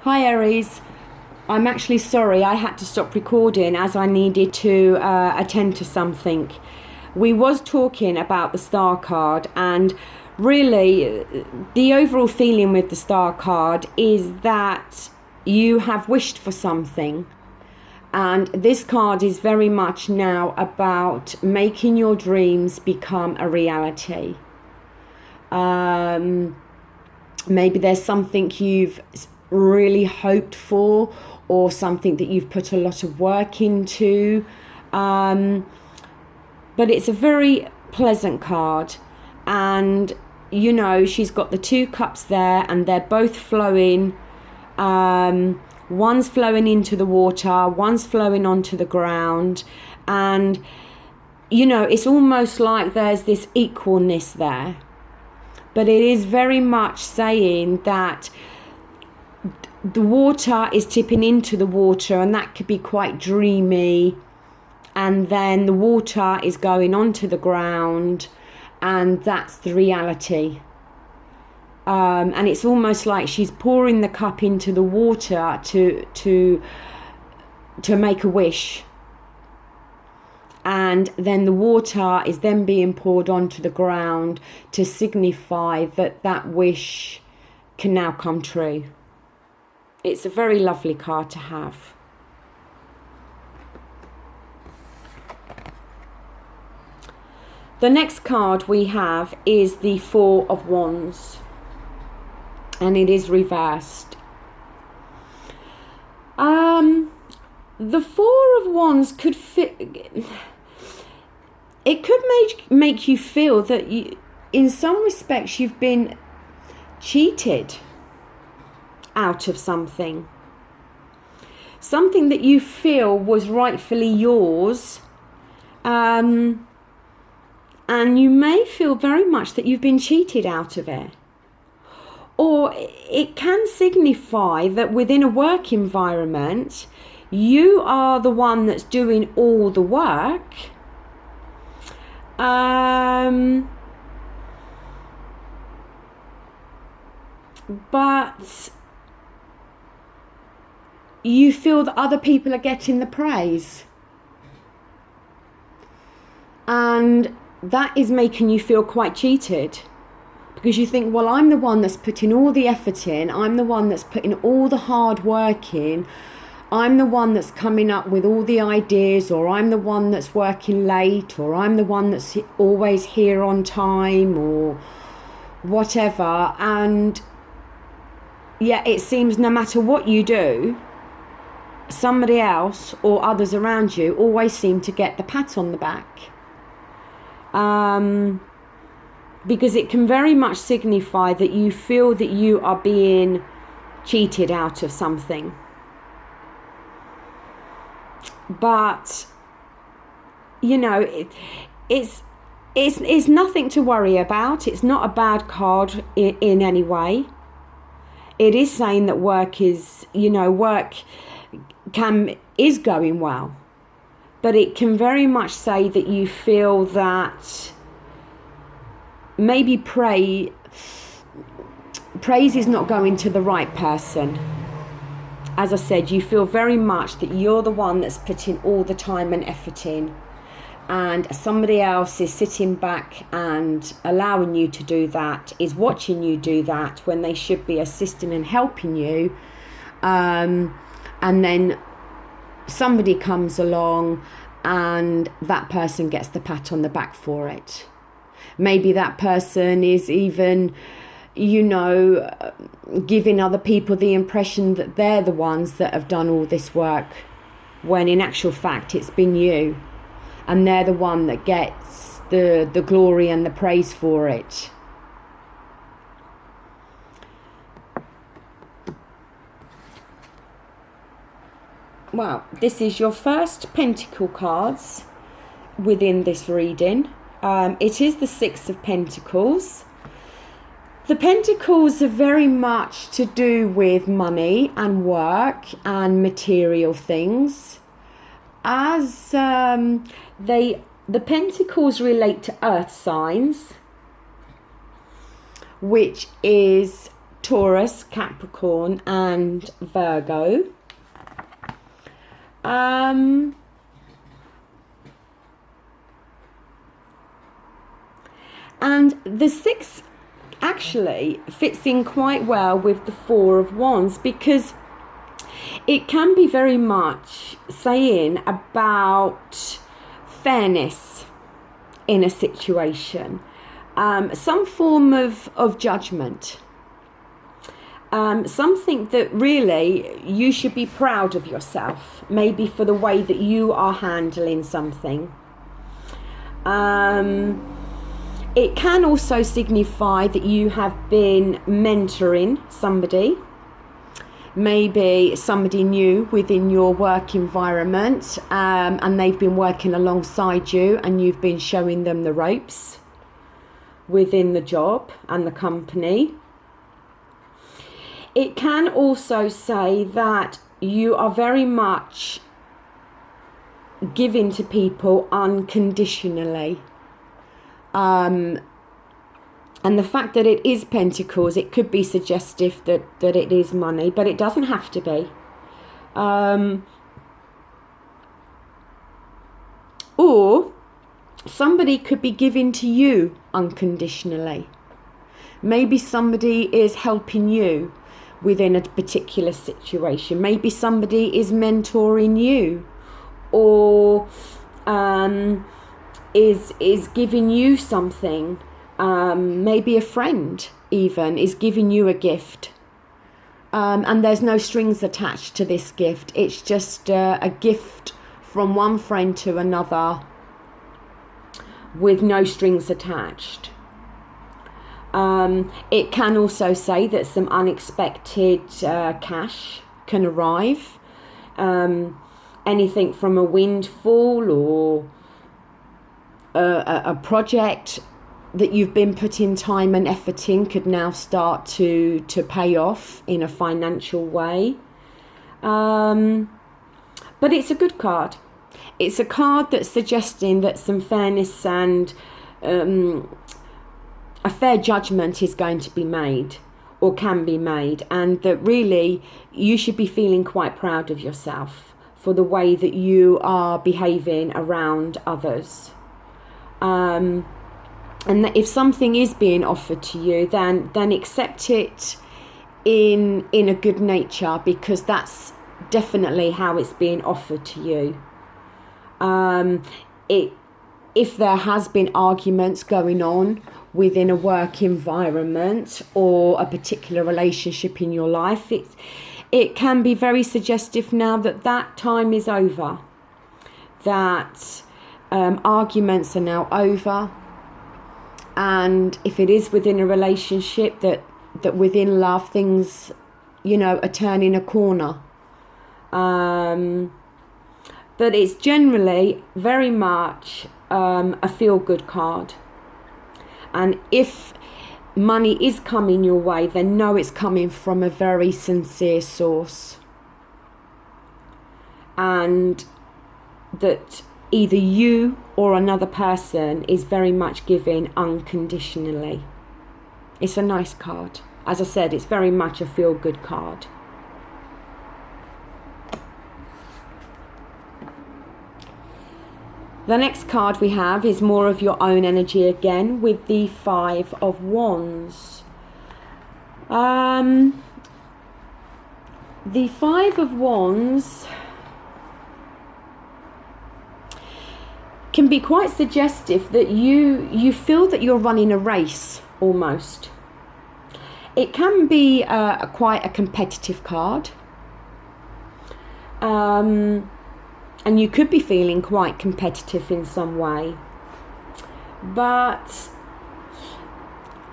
Hi Aries, I'm actually sorry I had to stop recording as I needed to attend to something. We was talking about the star card, and really the overall feeling with the star card is that you have wished for something, and this card is very much now about making your dreams become a reality. Maybe there's something you've really hoped for, or something that you've put a lot of work into, but it's a very pleasant card. And she's got the 2 cups there, and they're both flowing. One's flowing into the water, one's flowing onto the ground, and it's almost like there's this equalness there. But it is very much saying that the water is tipping into the water, and that could be quite dreamy. And then the water is going onto the ground, and that's the reality. And it's almost like she's pouring the cup into the water to make a wish. And then the water is then being poured onto the ground to signify that that wish can now come true. It's a very lovely card to have. The next card we have is the 4 of Wands, and it is reversed. The 4 of Wands could fit. It could make you feel that in some respects you've been cheated out of something that you feel was rightfully yours, and you may feel very much that you've been cheated out of it. Or it can signify that within a work environment you are the one that's doing all the work, but you feel that other people are getting the praise, and that is making you feel quite cheated, because you think, well, I'm the one that's putting all the effort in, I'm the one that's putting all the hard work in, I'm the one that's coming up with all the ideas, or I'm the one that's working late, or I'm the one that's always here on time, or whatever. And yet it seems no matter what you do, somebody else or others around you always seem to get the pat on the back. Because it can very much signify that you feel that you are being cheated out of something. But it's nothing to worry about. It's not a bad card in any way. It is saying that work is going well, but it can very much say that you feel that maybe praise is not going to the right person. As I said, you feel very much that you're the one that's putting all the time and effort in, and somebody else is sitting back and allowing you to do that, is watching you do that when they should be assisting and helping you. And then somebody comes along and that person gets the pat on the back for it. Maybe that person is even giving other people the impression that they're the ones that have done all this work, when in actual fact it's been you, and they're the one that gets the glory and the praise for it. Well, this is your first Pentacle cards within this reading. It is the 6 of Pentacles. The Pentacles are very much to do with money and work and material things. As the Pentacles relate to earth signs, which is Taurus, Capricorn, and Virgo. And the 6 actually fits in quite well with the 4 of Wands, because it can be very much saying about fairness in a situation, some form of judgment, something that really you should be proud of yourself, maybe for the way that you are handling something. It can also signify that you have been mentoring somebody, maybe somebody new within your work environment, and they've been working alongside you and you've been showing them the ropes within the job and the company. It can also say that you are very much giving to people unconditionally. And the fact that it is Pentacles, it could be suggestive that it is money, but it doesn't have to be. Or somebody could be giving to you unconditionally. Maybe somebody is helping you within a particular situation. Maybe somebody is mentoring you, or is giving you something. Maybe a friend even is giving you a gift, and there's no strings attached to this gift. It's just a gift from one friend to another with no strings attached. It can also say that some unexpected cash can arrive, anything from a windfall or a project that you've been putting time and effort in could now start to pay off in a financial way. But it's a good card. It's a card that's suggesting that some fairness and a fair judgment is going to be made, or can be made, and that really you should be feeling quite proud of yourself for the way that you are behaving around others. And that if something is being offered to you, then accept it in a good nature, because that's definitely how it's being offered to you. If there has been arguments going on within a work environment or a particular relationship in your life, it can be very suggestive now that time is over, that arguments are now over. And if it is within a relationship, that within love things, are turning a corner. But it's generally very much a feel-good card. And if money is coming your way, then know it's coming from a very sincere source. And that either you or another person is very much giving unconditionally. It's a nice card. As I said, it's very much a feel-good card. The next card we have is more of your own energy again, with the 5 of Wands. The 5 of Wands can be quite suggestive that you feel that you're running a race almost. It can be quite a competitive card. And you could be feeling quite competitive in some way. But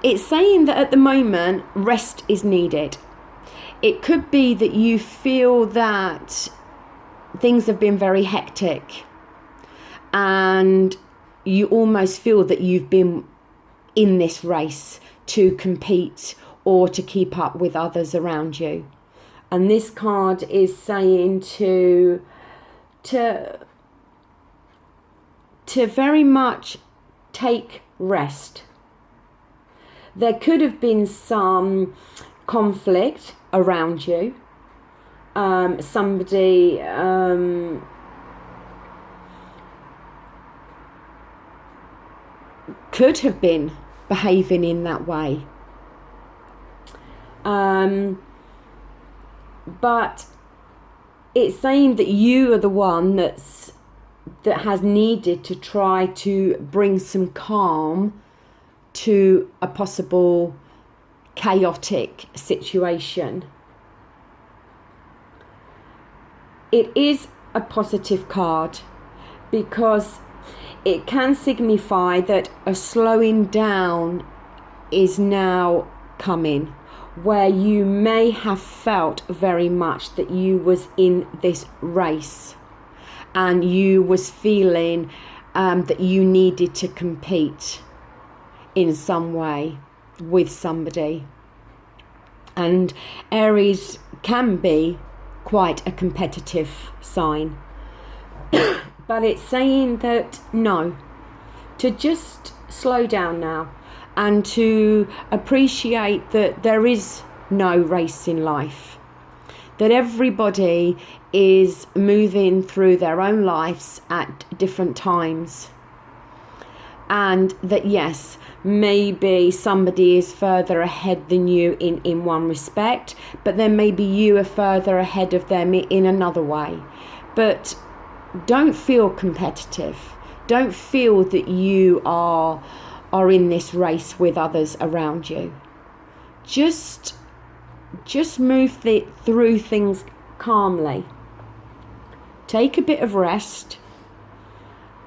it's saying that at the moment, rest is needed. It could be that you feel that things have been very hectic, and you almost feel that you've been in this race to compete or to keep up with others around you. And this card is saying to very much take rest. There could have been some conflict around you. Somebody could have been behaving in that way. But it's saying that you are the one that has needed to try to bring some calm to a possible chaotic situation. It is a positive card because it can signify that a slowing down is now coming, where you may have felt very much that you was in this race and you was feeling that you needed to compete in some way with somebody. And Aries can be quite a competitive sign. But it's saying that no, to just slow down now and to appreciate that there is no race in life, that everybody is moving through their own lives at different times, and that yes, maybe somebody is further ahead than you in one respect, but then maybe you are further ahead of them in another way. But don't feel competitive. Don't feel that you are in this race with others around you. Just move through things calmly. Take a bit of rest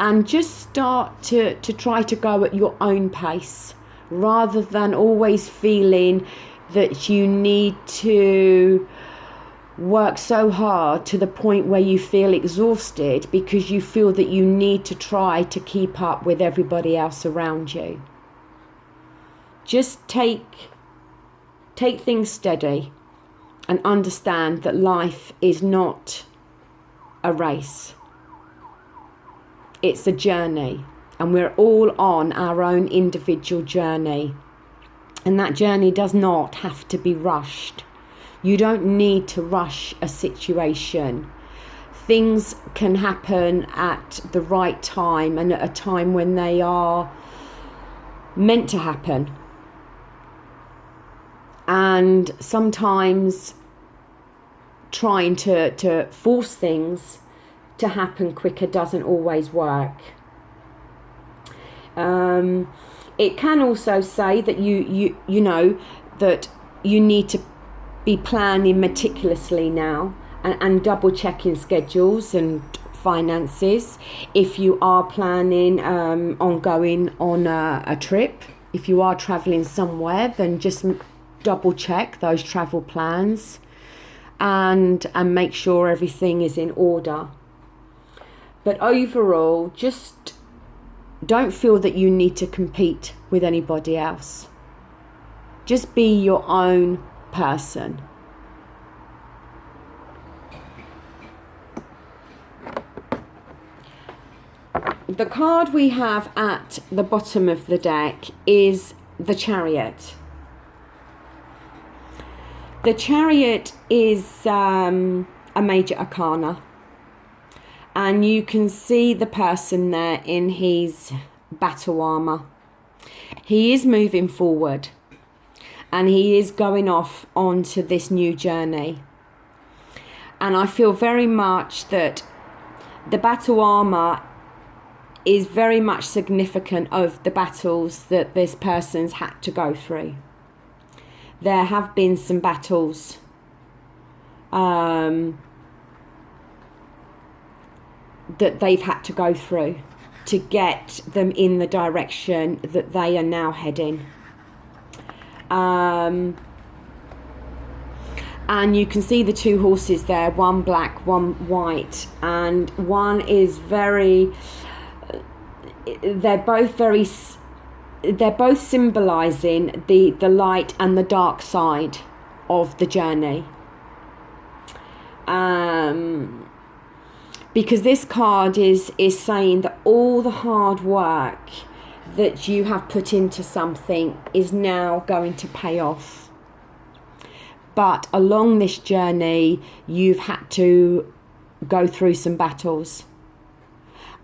and just start to try to go at your own pace, rather than always feeling that you need to work so hard to the point where you feel exhausted because you feel that you need to try to keep up with everybody else around you. Just take things steady and understand that life is not a race. It's a journey, and we're all on our own individual journey, and that journey does not have to be rushed. You don't need to rush a situation. Things can happen at the right time and at a time when they are meant to happen. And sometimes trying to force things to happen quicker doesn't always work. It can also say that you know that you need to be planning meticulously now and double checking schedules and finances. If you are planning on going on a trip, if you are traveling somewhere, then just double check those travel plans and make sure everything is in order. But overall, just don't feel that you need to compete with anybody else. Just be your own person. The card we have at the bottom of the deck is the Chariot. The Chariot is a major arcana, and you can see the person there in his battle armor. He is moving forward, and he is going off onto this new journey. And I feel very much that the battle armor is very much significant of the battles that this person's had to go through. There have been some battles that they've had to go through to get them in the direction that they are now heading. And you can see the two horses there, one black, one white, and one is they're both symbolizing the light and the dark side of the journey. Because this card is saying that all the hard work that you have put into something is now going to pay off. But along this journey, you've had to go through some battles.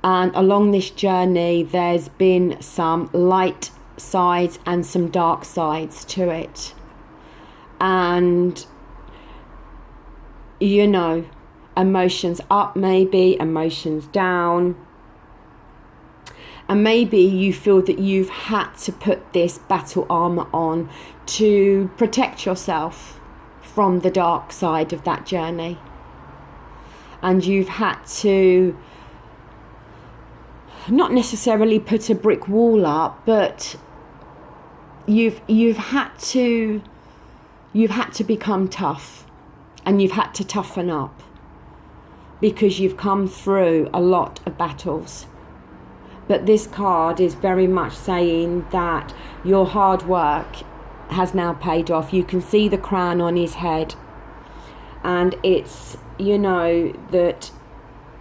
And along this journey, there's been some light sides and some dark sides to it. And, you know, emotions up maybe, emotions down. And maybe you feel that you've had to put this battle armor on to protect yourself from the dark side of that journey. And you've had to not necessarily put a brick wall up, but you've had to become tough, and you've had to toughen up because you've come through a lot of battles. But this card is very much saying that your hard work has now paid off. You can see the crown on his head, and it's, you know, that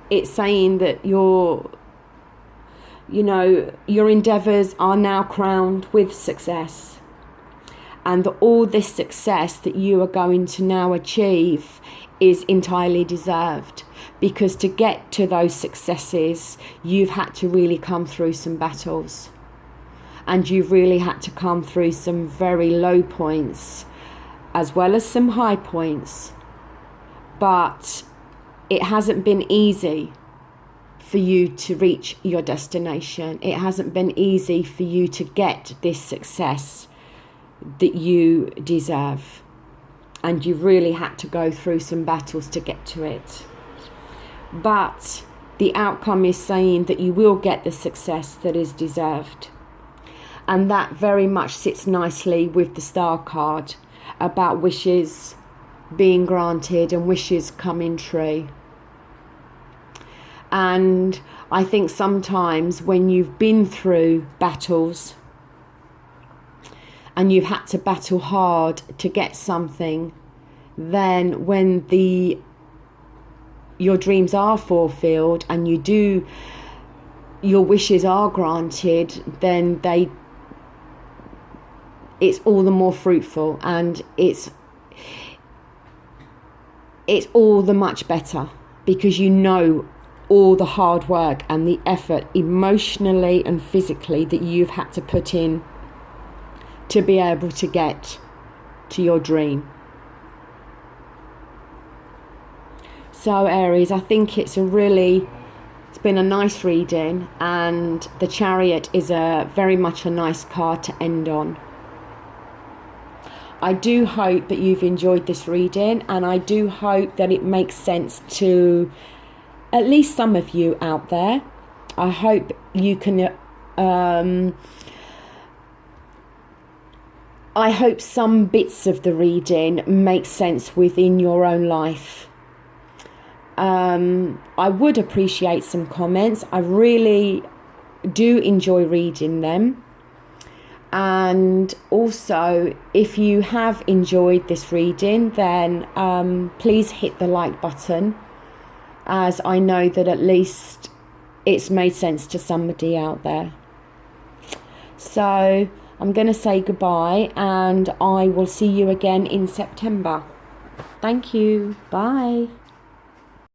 it's saying that your endeavors are now crowned with success, and that all this success that you are going to now achieve is entirely deserved, because to get to those successes, you've had to really come through some battles, and you've really had to come through some very low points as well as some high points. But it hasn't been easy for you to reach your destination. It hasn't been easy for you to get this success that you deserve, and you've really had to go through some battles to get to it. But the outcome is saying that you will get the success that is deserved, and that very much sits nicely with the Star card about wishes being granted and wishes coming true. And I think sometimes when you've been through battles and you've had to battle hard to get something, then when your dreams are fulfilled and your wishes are granted, then it's all the more fruitful, and it's all the much better, because you know all the hard work and the effort emotionally and physically that you've had to put in to be able to get to your dream. So Aries, I think it's been a nice reading, and the Chariot is very much a nice card to end on. I do hope that you've enjoyed this reading, and I do hope that it makes sense to at least some of you out there. I hope you can I hope some bits of the reading make sense within your own life. I would appreciate some comments. I really do enjoy reading them. And also, if you have enjoyed this reading, then please hit the like button, as I know that at least it's made sense to somebody out there. So I'm going to say goodbye, and I will see you again in September. Thank you. Bye.